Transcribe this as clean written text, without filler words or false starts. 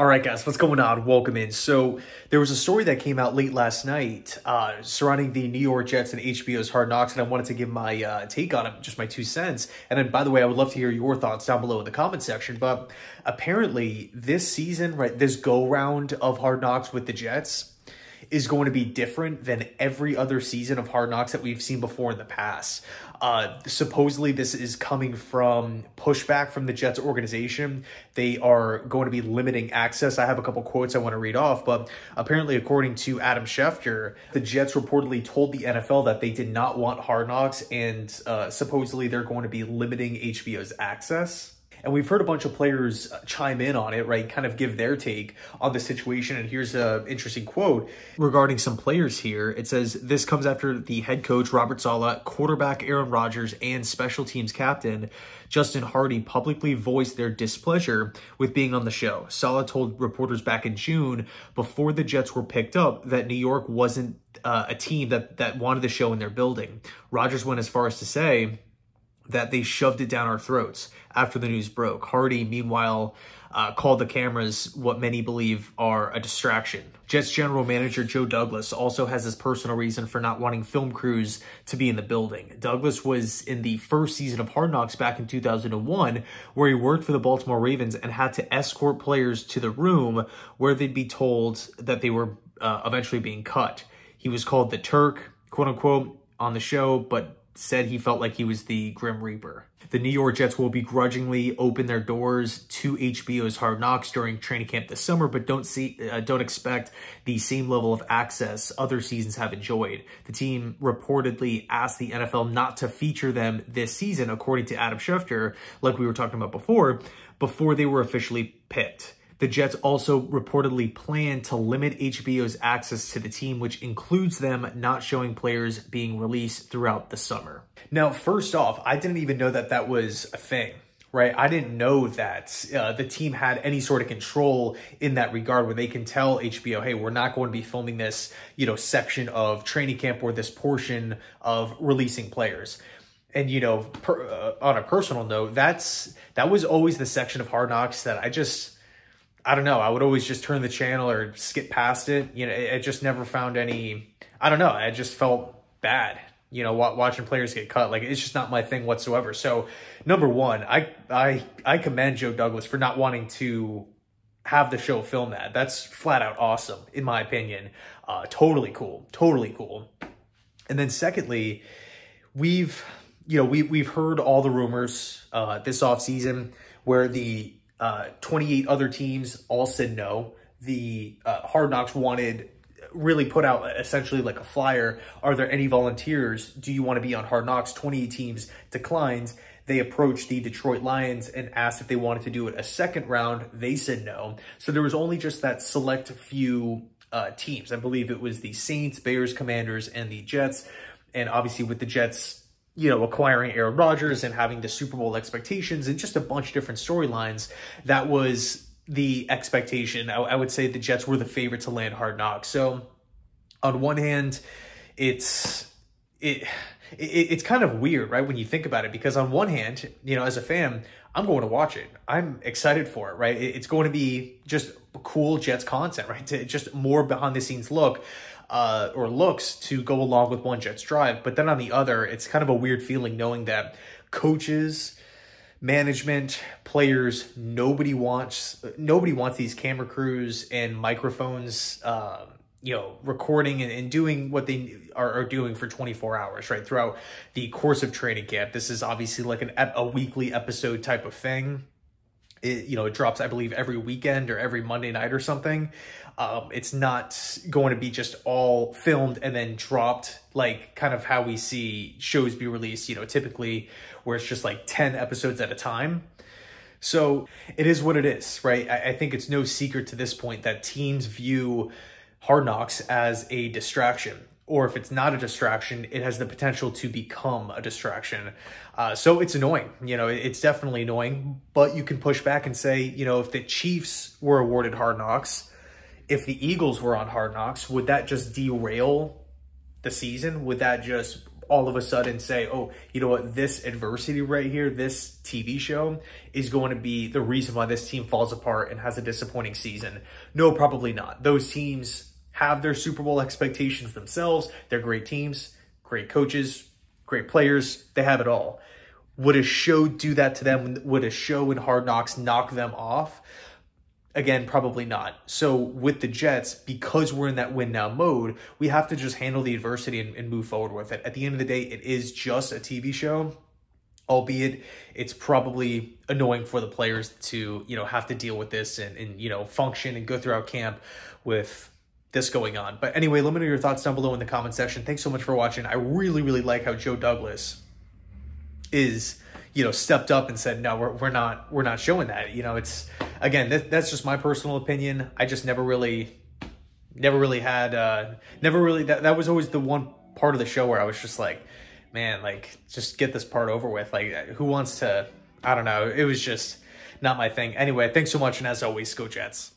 All right, guys, what's going on? Welcome in. So there was a story that came out late last night surrounding the New York Jets and HBO's Hard Knocks, and I wanted to give my take on it, just my 2 cents. And then, by the way, I would love to hear your thoughts down below in the comment section. But apparently this season, right, this go-round of Hard Knocks with the Jets is going to be different than every other season of Hard Knocks that we've seen before in the past. Supposedly this is coming from pushback from the Jets organization. They are going to be limiting access. I have a couple quotes I want to read off, but apparently according to Adam Schefter, the Jets reportedly told the NFL that they did not want Hard Knocks, and supposedly they're going to be limiting HBO's access. And we've heard a bunch of players chime in on it, right? Kind of give their take on the situation. And here's an interesting quote regarding some players here. It says, this comes after the head coach, Robert Saleh, quarterback Aaron Rodgers, and special teams captain Justin Hardy publicly voiced their displeasure with being on the show. Saleh told reporters back in June, before the Jets were picked up, that New York wasn't a team that wanted the show in their building. Rodgers went as far as to say that they shoved it down our throats after the news broke. Hardy, meanwhile, called the cameras what many believe are a distraction. Jets general manager Joe Douglas also has his personal reason for not wanting film crews to be in the building. Douglas was in the first season of Hard Knocks back in 2001, where he worked for the Baltimore Ravens and had to escort players to the room where they'd be told that they were eventually being cut. He was called the Turk, quote unquote, on the show, but said he felt like he was the Grim Reaper. The New York Jets will begrudgingly open their doors to HBO's Hard Knocks during training camp this summer, but don't expect the same level of access other seasons have enjoyed. The team reportedly asked the NFL not to feature them this season, according to Adam Schefter, like we were talking about before they were officially picked. The Jets also reportedly plan to limit HBO's access to the team, which includes them not showing players being released throughout the summer. Now, first off, I didn't even know that that was a thing, right? I didn't know that the team had any sort of control in that regard where they can tell HBO, hey, we're not going to be filming this, section of training camp or this portion of releasing players. And, on a personal note, that was always the section of Hard Knocks that I don't know. I would always just turn the channel or skip past it. I just never found any, I don't know. I just felt bad, watching players get cut. Like, it's just not my thing whatsoever. So, number one, I commend Joe Douglas for not wanting to have the show film that. That's flat out awesome, in my opinion. Totally cool. Totally cool. And then secondly, we've heard all the rumors this offseason where the 28 other teams all said no. The Hard Knocks really put out essentially like a flyer. Are there any volunteers? Do you want to be on Hard Knocks? 28 teams declined. They approached the Detroit Lions and asked if they wanted to do it a second round. They said no. So there was only just that select few teams. I believe it was the Saints, Bears, Commanders, and the Jets. And obviously with the Jets, acquiring Aaron Rodgers and having the Super Bowl expectations and just a bunch of different storylines, that was the expectation. I would say the Jets were the favorite to land Hard Knocks. So on one hand, it's kind of weird, right, when you think about it, because on one hand, as a fan, I'm going to watch it. I'm excited for it, right? It's going to be just cool Jets content, right? Just more behind the scenes look. Or looks to go along with one Jets drive. But then on the other, it's kind of a weird feeling knowing that coaches, management, players, nobody wants these camera crews and microphones, recording and doing what they are doing for 24 hours, right? Throughout the course of training camp. This is obviously like a weekly episode type of thing. It drops, I believe, every weekend or every Monday night or something. It's not going to be just all filmed and then dropped like kind of how we see shows be released, typically where it's just like 10 episodes at a time. So it is what it is, right? I think it's no secret to this point that teams view Hard Knocks as a distraction. Or if it's not a distraction, it has the potential to become a distraction. So it's annoying, it's definitely annoying, but you can push back and say, if the Chiefs were awarded Hard Knocks, if the Eagles were on Hard Knocks, would that just derail the season? Would that just all of a sudden say, oh, you know what, this adversity right here, this TV show is going to be the reason why this team falls apart and has a disappointing season. No, probably not. Those teams have their Super Bowl expectations themselves. They're great teams, great coaches, great players. They have it all. Would a show do that to them? Would a show in Hard Knocks knock them off? Again, probably not. So with the Jets, because we're in that win now mode, we have to just handle the adversity and move forward with it. At the end of the day, it is just a TV show, albeit it's probably annoying for the players to, you know, have to deal with this and you know, function and go throughout camp with this going on. But anyway, let me know your thoughts down below in the comment section. Thanks so much for watching. I really, really like how Joe Douglas is, you know, stepped up and said, no, we're not showing that. You know, it's, again, that's just my personal opinion. I just never really had, that was always the one part of the show where I was just like, man, like, just get this part over with. Like, who wants to, I don't know. It was just not my thing. Anyway, thanks so much. And as always, go Jets.